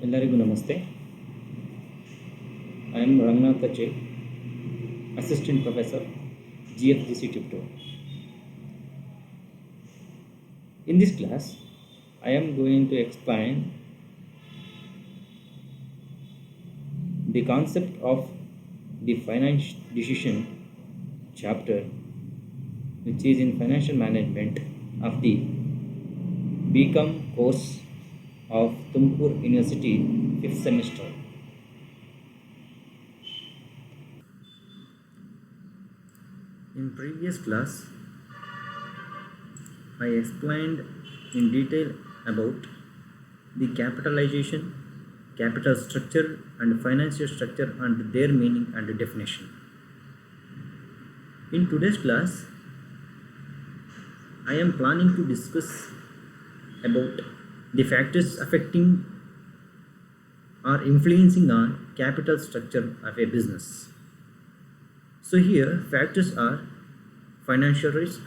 ಎಲ್ಲರಿಗೂ ನಮಸ್ತೆ. I am Ranganatha J, Assistant Professor, GFGC Tipto. In this class, I am going to explain the concept of the financial decision chapter, which is in financial management of the BCom course of Tumkur University 5th semester. In previous class, I explained in detail about the capitalization, capital structure and financial structure and their meaning and definition. In today's class, I am planning to discuss about the factors affecting or influencing on capital structure of a business. So here factors are financial risk,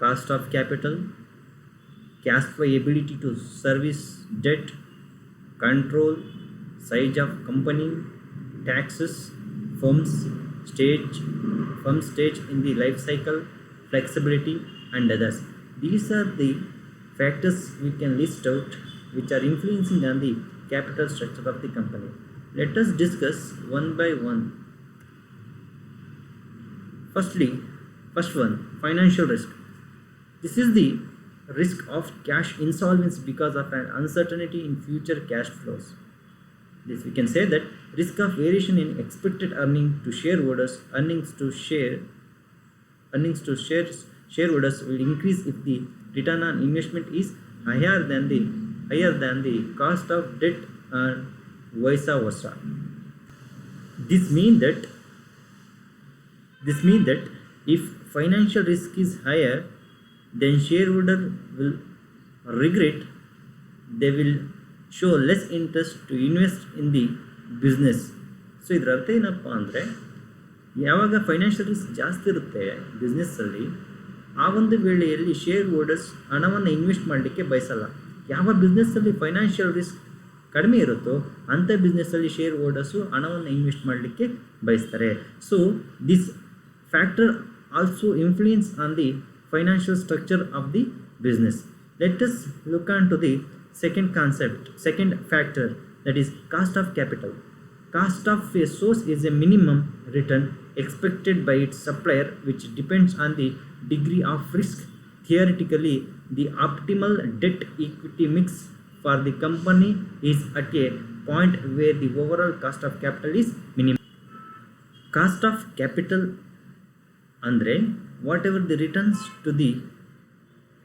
cost of capital, cash flow ability to service debt, control, size of company, taxes, firm stage in the life cycle, flexibility and others. These are the factors we can list out which are influencing on the capital structure of the company. Let us discuss one by one. First one, financial risk. This is the risk of cash insolvency because of an uncertainty in future cash flows. This we can say that risk of variation in expected earning to shareholders, earnings to shareholders will increase if the return on investment is higher than the cost of debt and vice versa. This means that if financial risk is higher, then shareholder will regret. They will show less interest to invest in the business. So ಇದರ ಅರ್ಥ ಏನಪ್ಪ ಅಂದರೆ, ಯಾವಾಗ financial risk ಜಾಸ್ತಿ ಇರುತ್ತೆ ಬಿಸ್ನೆಸ್ಸಲ್ಲಿ, ಆ ಒಂದು ವೇಳೆಯಲ್ಲಿ ಶೇರ್ ಹೋಲ್ಡರ್ಸ್ ಹಣವನ್ನು ಇನ್ವೆಸ್ಟ್ ಮಾಡಲಿಕ್ಕೆ ಬಯಸಲ್ಲ. ಯಾವ ಬಿಸ್ನೆಸ್ಸಲ್ಲಿ ಫೈನಾನ್ಷಿಯಲ್ ರಿಸ್ಕ್ ಕಡಿಮೆ ಇರುತ್ತೋ ಅಂಥ ಬಿಸ್ನೆಸ್ಸಲ್ಲಿ ಶೇರ್ ಹೋಲ್ಡರ್ಸು ಹಣವನ್ನು ಇನ್ವೆಸ್ಟ್ ಮಾಡಲಿಕ್ಕೆ ಬಯಸ್ತಾರೆ. So this factor also influence on the financial structure of the business. Let us look on to the second factor, that is cost of capital. Cost of a source is a minimum return expected by its supplier, which depends on the degree of risk. Theoretically, the optimal debt equity mix for the company is at a point where the overall cost of capital is minimum. Cost of capital andre whatever the returns to the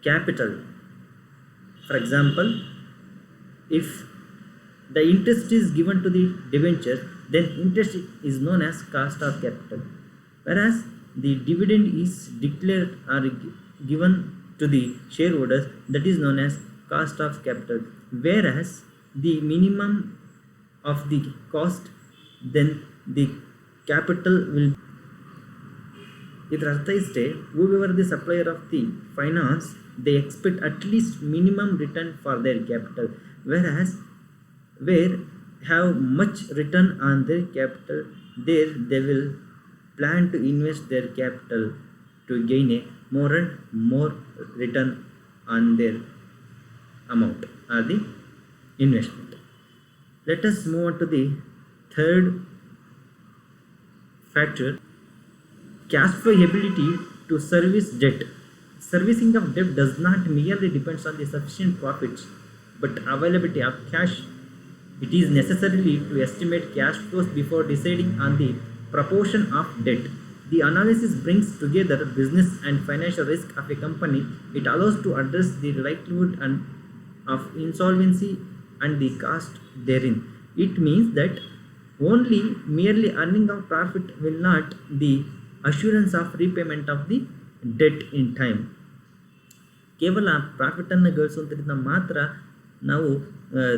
capital. For example, if the interest is given to the debenture, then interest is known as cost of capital, whereas the dividend is declared or given to the shareholders, that is known as cost of capital. Whereas the minimum of the cost, then the capital will. ಇದರ ಅರ್ಥ ಇಷ್ಟೇ, whoever the supplier of the finance, they expect at least minimum return for their capital, whereas where have much return on their capital, there they will plan to invest their capital to gain a more and more return on their amount or the investment. Let us move on to the third factor, cash flow ability to service debt. Servicing of debt does not merely depends on the sufficient profits but availability of cash. It is necessary to estimate cash flows before deciding on the proportion of debt. The analysis brings together business and financial risk of a company. It allows to address the likelihood of insolvency and the cost therein. It means that only merely earning of profit will not the assurance of repayment of the debt in time. ಕೇವಲ ಪ್ರಾಫಿಟನ್ನು ಗಳಿಸೋದ್ರಿಂದ ಮಾತ್ರ ನಾವು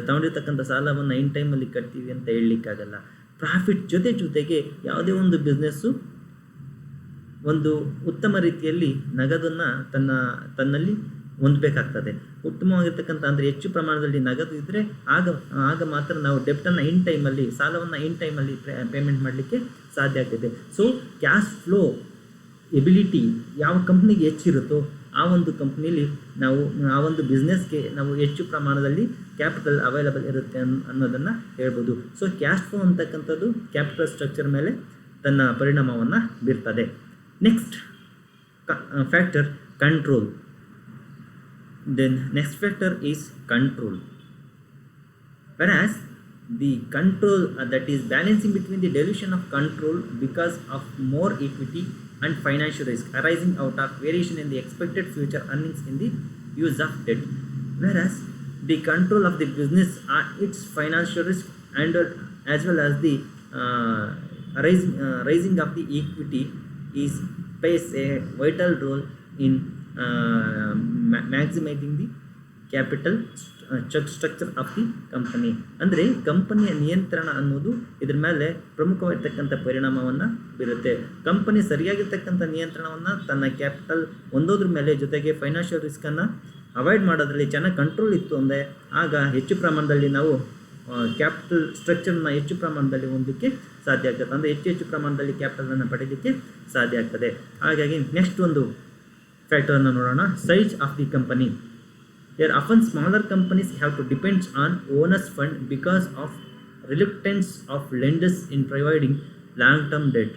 ತಗೊಂಡಿರ್ತಕ್ಕಂಥ ಸಾಲವನ್ನು ಇನ್ ಟೈಮಲ್ಲಿ ಕಟ್ತೀವಿ ಅಂತ ಹೇಳಲಿಕ್ಕಾಗಲ್ಲ. Profit ಜೊತೆಗೆ ಯಾವುದೇ ಒಂದು ಬಿಸ್ನೆಸ್ಸು ಒಂದು ಉತ್ತಮ ರೀತಿಯಲ್ಲಿ ನಗದನ್ನು ತನ್ನಲ್ಲಿ ಹೊಂದಬೇಕಾಗ್ತದೆ. ಉತ್ತಮವಾಗಿರ್ತಕ್ಕಂಥ ಅಂದರೆ ಹೆಚ್ಚು ಪ್ರಮಾಣದಲ್ಲಿ ನಗದು ಇದ್ದರೆ ಆಗ ಮಾತ್ರ ನಾವು ಡೆಪ್ಟನ್ನು ಇನ್ ಟೈಮಲ್ಲಿ, ಸಾಲವನ್ನು ಇನ್ ಟೈಮಲ್ಲಿ ಪೇಮೆಂಟ್ ಮಾಡಲಿಕ್ಕೆ ಸಾಧ್ಯ ಆಗ್ತದೆ. ಸೊ ಕ್ಯಾಶ್ ಫ್ಲೋ ಎಬಿಲಿಟಿ ಯಾವ ಕಂಪ್ನಿಗೆ ಹೆಚ್ಚಿರುತ್ತೋ ಆ ಒಂದು ಕಂಪ್ನಿಲಿ ನಾವು ಆ ಒಂದು ಬಿಸ್ನೆಸ್ಗೆ ನಾವು ಹೆಚ್ಚು ಪ್ರಮಾಣದಲ್ಲಿ ಕ್ಯಾಪಿಟಲ್ ಅವೈಲಬಲ್ ಇರುತ್ತೆ ಅನ್ನೋದನ್ನು ಹೇಳ್ಬೋದು. ಸೊ ಕ್ಯಾಶ್ ಫ್ಲೋ ಅಂತಕ್ಕಂಥದ್ದು ಕ್ಯಾಪಿಟಲ್ ಸ್ಟ್ರಕ್ಚರ್ ಮೇಲೆ ತನ್ನ ಪರಿಣಾಮವನ್ನು ಬೀರ್ತದೆ. Next factor control. Then next factor is control. Whereas the control that is balancing between the dilution of control because of more equity and financial risk arising out of variation in the expected future earnings in the use of debt. Whereas the control of the business are its financial risk and as well as the raising of the equity plays a vital role in maximising the capital structure of the company. ಅಂದರೆ ಕಂಪನಿಯ ನಿಯಂತ್ರಣ ಅನ್ನೋದು ಇದ್ರ ಮೇಲೆ ಪ್ರಮುಖವಾಗಿರ್ತಕ್ಕಂಥ ಪರಿಣಾಮವನ್ನು ಬೀರುತ್ತೆ. Company ಸರಿಯಾಗಿರ್ತಕ್ಕಂಥ ನಿಯಂತ್ರಣವನ್ನು ತನ್ನ ಕ್ಯಾಪಿಟಲ್ ಹೊಂದೋದ್ರ ಮೇಲೆ ಜೊತೆಗೆ ಫೈನಾನ್ಷಿಯಲ್ ರಿಸ್ಕನ್ನು ಅವಾಯ್ಡ್ ಮಾಡೋದ್ರಲ್ಲಿ ಚೆನ್ನಾಗಿ ಕಂಟ್ರೋಲ್ ಇತ್ತು ಅಂದರೆ ಆಗ ಹೆಚ್ಚು ಪ್ರಮಾಣದಲ್ಲಿ ನಾವು ಕ್ಯಾಪಿಟಲ್ ಸ್ಟ್ರಕ್ಚರ್ನ ಹೆಚ್ಚು ಪ್ರಮಾಣದಲ್ಲಿ ಹೊಂದಲಿಕ್ಕೆ ಸಾಧ್ಯ ಆಗ್ತದೆ. ಅಂದರೆ ಹೆಚ್ಚು ಪ್ರಮಾಣದಲ್ಲಿ ಕ್ಯಾಪಿಟಲನ್ನು ಪಡೆಯಲಿಕ್ಕೆ ಸಾಧ್ಯ ಆಗ್ತದೆ. ಹಾಗಾಗಿ ನೆಕ್ಸ್ಟ್ ಒಂದು ಫ್ಯಾಕ್ಟರನ್ನು ನೋಡೋಣ, size of the company. Here often smaller companies have to depend on owners fund because of reluctance of lenders in providing long term debt.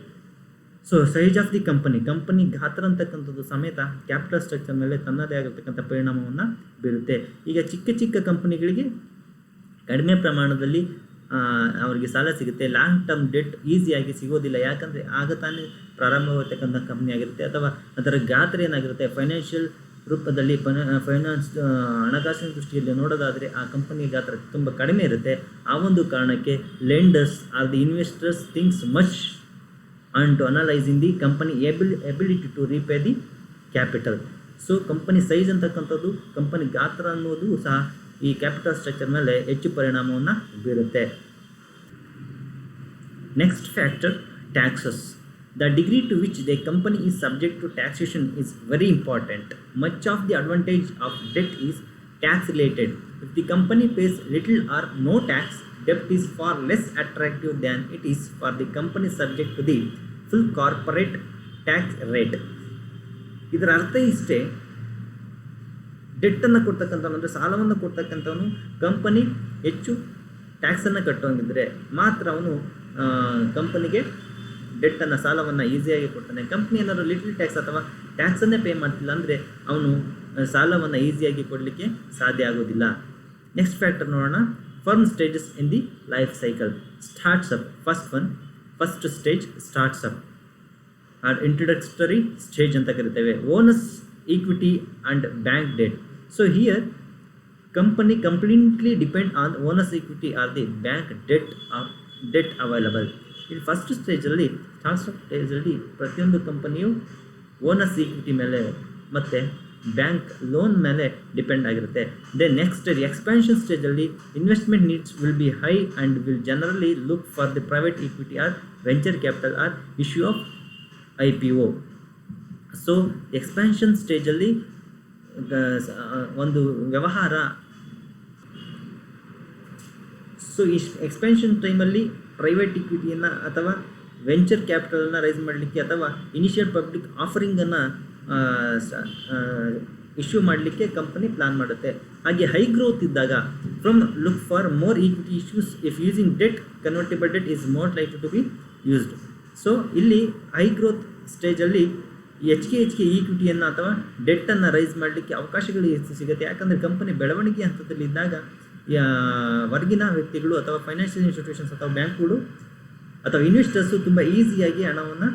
So size of the company ಗಾತ್ರ ಅಂತಕ್ಕಂಥದ್ದು ಸಮೇತ ಕ್ಯಾಪಿಟಲ್ ಸ್ಟ್ರಕ್ಚರ್ ಮೇಲೆ ತನ್ನದೇ ಆಗಿರ್ತಕ್ಕಂಥ ಪರಿಣಾಮವನ್ನು ಬೀರುತ್ತೆ. ಈಗ ಚಿಕ್ಕ ಕಂಪನಿಗಳಿಗೆ ಕಡಿಮೆ ಪ್ರಮಾಣದಲ್ಲಿ ಅವರಿಗೆ ಸಾಲ ಸಿಗುತ್ತೆ. ಲಾಂಗ್ ಟರ್ಮ್ ಡೆಟ್ ಈಸಿಯಾಗಿ ಸಿಗೋದಿಲ್ಲ, ಯಾಕಂದರೆ ಆಗ ತಾನೇ ಪ್ರಾರಂಭವಾಗಿರ್ತಕ್ಕಂಥ ಕಂಪ್ನಿ ಆಗಿರುತ್ತೆ ಅಥವಾ ಅದರ ಗಾತ್ರ ಏನಾಗಿರುತ್ತೆ ಫೈನಾನ್ಷಿಯಲ್ ರೂಪದಲ್ಲಿ ಫೈನಾನ್ಸ್ ಹಣಕಾಸಿನ ದೃಷ್ಟಿಯಲ್ಲಿ ನೋಡೋದಾದರೆ ಆ ಕಂಪನಿಯ ಗಾತ್ರ ತುಂಬ ಕಡಿಮೆ ಇರುತ್ತೆ. ಆ ಒಂದು ಕಾರಣಕ್ಕೆ lenders are the investors thinks much on to analysing the company ability to repay the capital. So company size ಅಂತಕ್ಕಂಥದ್ದು, ಕಂಪನಿ ಗಾತ್ರ ಅನ್ನೋದು ಸಹ ಈ ಕ್ಯಾಪಿಟಲ್ ಸ್ಟ್ರಕ್ಚರ್ ಮೇಲೆ ಹೆಚ್ಚು ಪರಿಣಾಮವನ್ನು ಬೀರುತ್ತೆ. Next factor taxes. The degree to which the company is subject to taxation is very important. Much of the advantage of debt is tax related. If the company pays little or no tax, debt is far less attractive than it is for the company subject to the full corporate tax rate. ಇದರ ಅರ್ಥ ಇಷ್ಟೇ, ಡೆಟ್ಟನ್ನು ಕೊಡ್ತಕ್ಕಂಥವನು ಅಂದರೆ ಸಾಲವನ್ನು ಕೊಡ್ತಕ್ಕಂಥವನು company ಹೆಚ್ಚು ಟ್ಯಾಕ್ಸನ್ನು ಕಟ್ಟೋಂಗಿದ್ರೆ ಮಾತ್ರ ಅವನು ಕಂಪನಿಗೆ ಡೆಟ್ಟನ್ನು ಸಾಲವನ್ನು ಈಸಿಯಾಗಿ ಕೊಡ್ತಾನೆ. ಕಂಪ್ನಿ ಏನಾದರೂ ಲಿಟಲ್ ಟ್ಯಾಕ್ಸ್ ಅಥವಾ ಟ್ಯಾಕ್ಸನ್ನೇ ಪೇ ಮಾಡ್ತಿಲ್ಲ ಅಂದರೆ ಅವನು ಸಾಲವನ್ನು ಈಸಿಯಾಗಿ ಕೊಡಲಿಕ್ಕೆ ಸಾಧ್ಯ ಆಗೋದಿಲ್ಲ. ನೆಕ್ಸ್ಟ್ ಫ್ಯಾಕ್ಟರ್ ನೋಡೋಣ, firm stages in the life cycle. Startups first stage startups are introductory stage ಅಂತ ಕರಿತೇವೆ. Owners equity and bank debt. So here company completely depend on owners equity or the bank debt available. ಇಲ್ಲಿ first ಸ್ಟೇಜಲ್ಲಿ startup ಸ್ಟೇಜಲ್ಲಿ ಪ್ರತಿಯೊಂದು ಕಂಪನಿಯು owners equity ಮೇಲೆ ಮತ್ತು bank loan ಮೇಲೆ ಡಿಪೆಂಡ್ ಆಗಿರುತ್ತೆ. ದೆನ್ ನೆಕ್ಸ್ಟ್ ಸ್ಟೇಜ್ ಎಕ್ಸ್ಪ್ಯಾನ್ಷನ್ ಸ್ಟೇಜಲ್ಲಿ investment needs will be high and will generally look for the private equity or venture capital or issue of IPO. So expansion ಸ್ಟೇಜಲ್ಲಿ ಒಂದು ವ್ಯವಹಾರ, so ಈ expansion ಟೈಮಲ್ಲಿ private ಇಕ್ವಿಟಿಯನ್ನು ಅಥವಾ venture ಕ್ಯಾಪಿಟಲನ್ನು raise ಮಾಡಲಿಕ್ಕೆ ಅಥವಾ initial public ಆಫರಿಂಗನ್ನು ಇಶ್ಯೂ ಮಾಡಲಿಕ್ಕೆ ಕಂಪನಿ ಪ್ಲಾನ್ ಮಾಡುತ್ತೆ. ಹಾಗೆ ಹೈ ಗ್ರೋತ್ ಇದ್ದಾಗ from look for more equity issues if using debt convertible debt is more likely to be used. So ಇಲ್ಲಿ ಹೈ ಗ್ರೋತ್ ಸ್ಟೇಜಲ್ಲಿ ಹೆಚ್ಚಿಗೆ ಈಕ್ವಿಟಿಯನ್ನು ಅಥವಾ ಡೆಟ್ಟನ್ನು ರೈಸ್ ಮಾಡಲಿಕ್ಕೆ ಅವಕಾಶಗಳು ಹೆಚ್ಚು ಸಿಗುತ್ತೆ. ಯಾಕಂದರೆ ಕಂಪನಿ ಬೆಳವಣಿಗೆ ಹಂತದಲ್ಲಿ ಇದ್ದಾಗ ಹೊರಗಿನ ವ್ಯಕ್ತಿಗಳು ಅಥವಾ ಫೈನಾನ್ಷಿಯಲ್ ಇನ್ಸ್ಟಿಟ್ಯೂಷನ್ಸ್ ಅಥವಾ ಬ್ಯಾಂಕ್ಗಳು ಅಥವಾ ಇನ್ವೆಸ್ಟರ್ಸು ತುಂಬ ಈಸಿಯಾಗಿ ಹಣವನ್ನು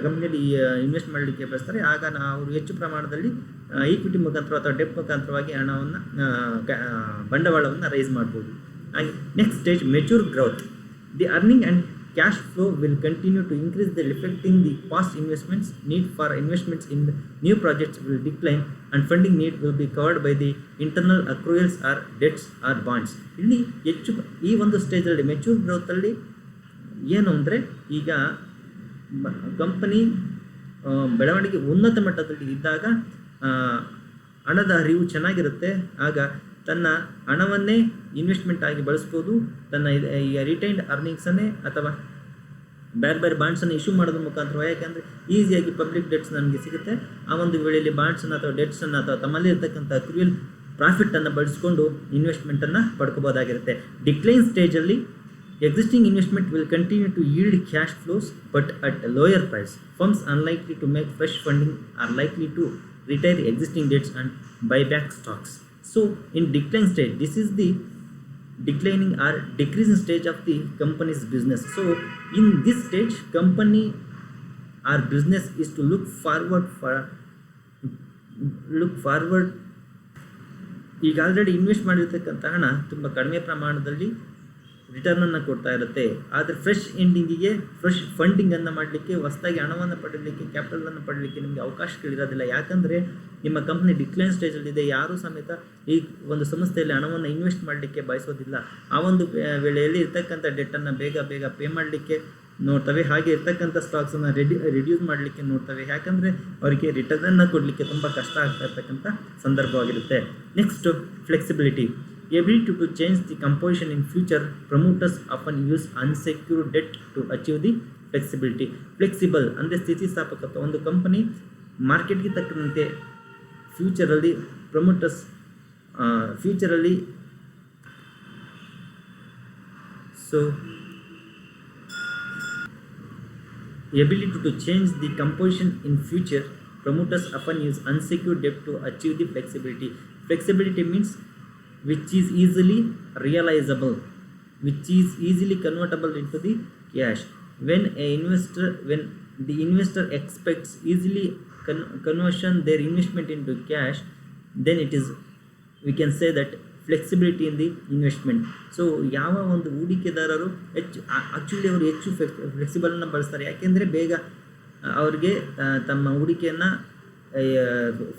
ಕಂಪ್ನಿಯಲ್ಲಿ ಇನ್ವೆಸ್ಟ್ ಮಾಡಲಿಕ್ಕೆ ಬಯಸ್ತಾರೆ. ಆಗ ಅವರು ಹೆಚ್ಚು ಪ್ರಮಾಣದಲ್ಲಿ ಈಕ್ವಿಟಿ ಮುಖಾಂತರ ಅಥವಾ ಡೆಟ್ ಮುಖಾಂತರವಾಗಿ ಹಣವನ್ನು ಬಂಡವಾಳವನ್ನು ರೈಸ್ ಮಾಡ್ಬೋದು. ಹಾಗೆ next stage mature growth. The earning and cash flow will continue to increase, the reflecting the past investments. Need for investments in new projects will decline and funding need will be covered by the internal accruals or debts or bonds. ಇಲ್ಲಿ ಹೆಚ್ಚು ಈ ಒಂದು ಸ್ಟೇಜಲ್ಲಿ mature ಗ್ರೋತಲ್ಲಿ ಏನು ಅಂದರೆ ಈಗ company ಬೆಳವಣಿಗೆ ಉನ್ನತ ಮಟ್ಟದಲ್ಲಿ ಇದ್ದಾಗ ಹಣದ ಹರಿವು ಚೆನ್ನಾಗಿರುತ್ತೆ, ಆಗ ತನ್ನ ಹಣವನ್ನೇ ಇನ್ವೆಸ್ಟ್ಮೆಂಟ್ ಆಗಿ ಬಳಸ್ಬೋದು, ತನ್ನ ರಿಟೈನ್ಡ್ ಅರ್ನಿಂಗ್ಸನ್ನೇ ಅಥವಾ ಬೇರೆ ಬೇರೆ ಬಾಂಡ್ಸನ್ನು ಇಶ್ಯೂ ಮಾಡೋದ್ರ ಮುಖಾಂತರ, ಯಾಕಂದರೆ ಈಸಿಯಾಗಿ ಪಬ್ಲಿಕ್ ಡೆಟ್ಸ್ ನಮಗೆ ಸಿಗುತ್ತೆ. ಆ ಒಂದು ವೇಳೆಯಲ್ಲಿ ಬಾಂಡ್ಸನ್ನು ಅಥವಾ ಡೆಟ್ಸನ್ನು ಅಥವಾ ತಮ್ಮಲ್ಲಿ ಇರ್ತಕ್ಕಂಥ ಕ್ರಿಯಲ್ ಪ್ರಾಫಿಟನ್ನು ಬಳಸ್ಕೊಂಡು ಇನ್ವೆಸ್ಟ್ಮೆಂಟನ್ನು ಪಡ್ಕೋಬೋದಾಗಿರುತ್ತೆ. ಡಿಕ್ಲೈನ್ ಸ್ಟೇಜಲ್ಲಿ existing investment will continue to yield cash flows but at a lower price. Firms unlikely to make fresh funding are likely to retire existing debts and buy back stocks. So in decline stage, this is the declining or decreasing stage of the company's business. So in this stage, company or business is to look forward. ಈಗ already invest ಮಾಡಿರ್ತಕ್ಕಂಥ ಹಣ ತುಂಬ ಕಡಿಮೆ ಪ್ರಮಾಣದಲ್ಲಿ ರಿಟರ್ನನ್ನು ಕೊಡ್ತಾ ಇರುತ್ತೆ. ಆದರೆ fresh ಫಂಡಿಂಗನ್ನು ಮಾಡಲಿಕ್ಕೆ, ಹೊಸದಾಗಿ ಹಣವನ್ನು ಪಡೀಲಿಕ್ಕೆ, ಕ್ಯಾಪಿಟಲನ್ನು ಪಡೀಲಿಕ್ಕೆ ನಿಮಗೆ ಅವಕಾಶಗಳಿರೋದಿಲ್ಲ. ಯಾಕಂದರೆ ನಿಮ್ಮ ಕಂಪ್ನಿ ಡಿಕ್ಲೈನ್ ಸ್ಟೇಜಲ್ಲಿದೆ. ಯಾರೂ ಸಮೇತ ಈ ಒಂದು ಸಂಸ್ಥೆಯಲ್ಲಿ ಹಣವನ್ನು ಇನ್ವೆಸ್ಟ್ ಮಾಡಲಿಕ್ಕೆ ಬಯಸೋದಿಲ್ಲ. ಆ ಒಂದು ವೇಳೆಯಲ್ಲಿ ಇರ್ತಕ್ಕಂಥ ಡೆಟ್ಟನ್ನು ಬೇಗ ಪೇ ಮಾಡಲಿಕ್ಕೆ ನೋಡ್ತವೆ. ಹಾಗೆ ಇರ್ತಕ್ಕಂಥ ಸ್ಟಾಕ್ಸನ್ನು ರಿಡ್ಯೂಸ್ ಮಾಡಲಿಕ್ಕೆ ನೋಡ್ತವೆ. ಯಾಕಂದರೆ ಅವರಿಗೆ ರಿಟರ್ನನ್ನು ಕೊಡಲಿಕ್ಕೆ ತುಂಬ ಕಷ್ಟ ಆಗ್ತಾ ಇರ್ತಕ್ಕಂಥ ಸಂದರ್ಭವಾಗಿರುತ್ತೆ. Next flexibility. Ability to change the composition in future. Promoters often use unsecured debt to achieve the flexibility. Flexible ಅಂದರೆ ಸ್ಥಿತಿಸ್ಥಾಪಕತ್ವ. ಒಂದು ಕಂಪನಿ ಮಾರ್ಕೆಟ್ಗೆ ತಕ್ಕಂತೆ ಫ್ಯೂಚರಲ್ಲಿ so ability to change the composition in future. Promoters often use unsecured debt to achieve the flexibility. Flexibility means which is easily realizable, which is easily convertible into the cash. When the investor expects easily conversion their investment into cash, then we can say that flexibility in the investment. So ಯಾವ ಒಂದು ಹೂಡಿಕೆದಾರರು actually ಅವರು ಹೆಚ್ಚು ಫ್ಲೆಕ್ಸಿಬಲನ್ನು ಬಳಸ್ತಾರೆ. ಯಾಕೆಂದರೆ ಬೇಗ ಅವ್ರಿಗೆ ತಮ್ಮ ಹೂಡಿಕೆಯನ್ನು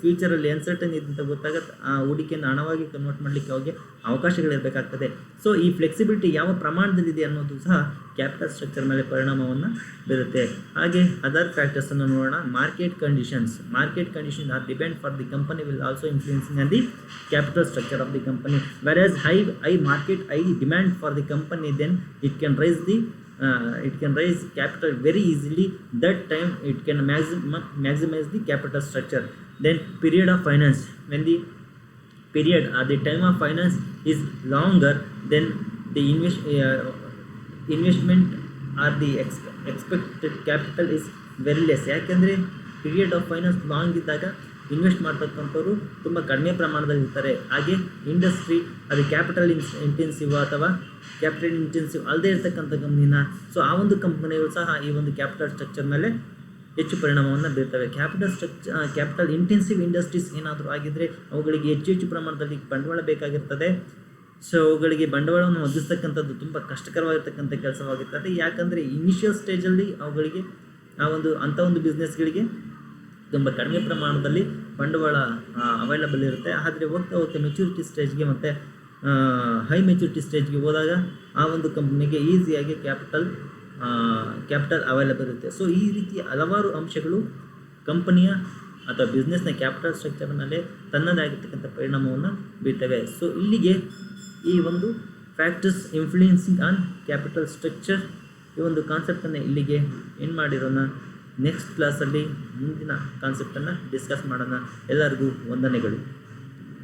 ಫ್ಯೂಚರಲ್ಲಿ ಅನ್ಸರ್ಟನ್ ಇದ್ದಂತ ಗೊತ್ತಾಗತ್ತೆ, ಆ ಹೂಡಿಕೆಯನ್ನು ಹಣವಾಗಿ ಕನ್ವರ್ಟ್ ಮಾಡಲಿಕ್ಕೆ ಅವ್ರಿಗೆ ಅವಕಾಶಗಳಿರಬೇಕಾಗ್ತದೆ. ಸೊ ಈ ಫ್ಲೆಕ್ಸಿಬಿಲಿಟಿ ಯಾವ ಪ್ರಮಾಣದಲ್ಲಿದೆ ಅನ್ನೋದು ಸಹ ಕ್ಯಾಪಿಟಲ್ ಸ್ಟ್ರಕ್ಚರ್ ಮೇಲೆ ಪರಿಣಾಮವನ್ನು ಬೀರುತ್ತೆ. ಹಾಗೆ ಅದರ್ ಫ್ಯಾಕ್ಟರ್ಸನ್ನು ನೋಡೋಣ. Market conditions are depend for the company will also influencing on the capital structure of the company. Whereas high demand for the company, then it can raise capital very easily. That time it can maximize the capital structure. Then period of finance. When the period or the time of finance is longer, then the investment or the expected capital is very less. ಯಾಕೆಂದರೆ period of finance long ಇದ್ದಾಗ invest ಮಾಡ್ತಕ್ಕಂಥವ್ರು ತುಂಬ ಕಡಿಮೆ ಪ್ರಮಾಣದಲ್ಲಿ ಇರ್ತಾರೆ. ಹಾಗೆ industry ಅದು capital intensive ಅಥವಾ ಕ್ಯಾಪಿಟಲ್ ಇಂಟೆನ್ಸಿವ್ ಅಲ್ಲದೆ ಇರ್ತಕ್ಕಂಥ ಕಂಪ್ನಿನ, ಸೊ ಆ ಒಂದು ಕಂಪನಿಗಳು ಸಹ ಈ ಒಂದು ಕ್ಯಾಪಿಟಲ್ ಸ್ಟ್ರಕ್ಚರ್ ಮೇಲೆ ಹೆಚ್ಚು ಪರಿಣಾಮವನ್ನು ಬೀರ್ತವೆ. ಕ್ಯಾಪಿಟಲ್ ಇಂಟೆನ್ಸಿವ್ ಇಂಡಸ್ಟ್ರೀಸ್ ಏನಾದರೂ ಆಗಿದ್ದರೆ ಅವುಗಳಿಗೆ ಹೆಚ್ಚು ಪ್ರಮಾಣದಲ್ಲಿ ಬಂಡವಾಳ ಬೇಕಾಗಿರ್ತದೆ. ಸೊ ಅವುಗಳಿಗೆ ಬಂಡವಾಳವನ್ನು ಒದಗಿಸ್ತಕ್ಕಂಥದ್ದು ತುಂಬ ಕಷ್ಟಕರವಾಗಿರ್ತಕ್ಕಂಥ ಕೆಲಸವಾಗಿರ್ತದೆ. ಯಾಕಂದರೆ ಇನಿಷಿಯಲ್ ಸ್ಟೇಜಲ್ಲಿ ಅವುಗಳಿಗೆ ಅಂಥ ಒಂದು ಬಿಸ್ನೆಸ್ಗಳಿಗೆ ತುಂಬ ಕಡಿಮೆ ಪ್ರಮಾಣದಲ್ಲಿ ಬಂಡವಾಳ ಅವೈಲಬಲ್ ಇರುತ್ತೆ. ಆದರೆ ಹೋಗ್ತಾ ಮೆಚುರಿಟಿ ಸ್ಟೇಜ್ಗೆ ಮತ್ತು ಹೈ ಮೆಚುರಿಟಿ ಸ್ಟೇಜ್ಗೆ ಹೋದಾಗ ಆ ಒಂದು ಕಂಪ್ನಿಗೆ ಈಸಿಯಾಗಿ ಕ್ಯಾಪಿಟಲ್ ಅವೈಲಬಲ್ ಇರುತ್ತೆ. ಸೊ ಈ ರೀತಿ ಹಲವಾರು ಅಂಶಗಳು ಕಂಪನಿಯ ಅಥವಾ ಬಿಸ್ನೆಸ್ನ ಕ್ಯಾಪಿಟಲ್ ಸ್ಟ್ರಕ್ಚರ್ ಮೇಲೆ ತನ್ನದೇ ಆಗಿರ್ತಕ್ಕಂಥ ಪರಿಣಾಮವನ್ನು ಬೀರ್ತವೆ. ಸೊ ಇಲ್ಲಿಗೆ ಈ ಒಂದು factors influencing on capital structure ಈ ಒಂದು ಕಾನ್ಸೆಪ್ಟನ್ನು ಇಲ್ಲಿಗೆ ಏನು ಮಾಡಿರೋಣ. ನೆಕ್ಸ್ಟ್ ಕ್ಲಾಸಲ್ಲಿ ಮುಂದಿನ ಕಾನ್ಸೆಪ್ಟನ್ನು ಡಿಸ್ಕಸ್ ಮಾಡೋಣ. ಎಲ್ಲರಿಗೂ ವಂದನೆಗಳು.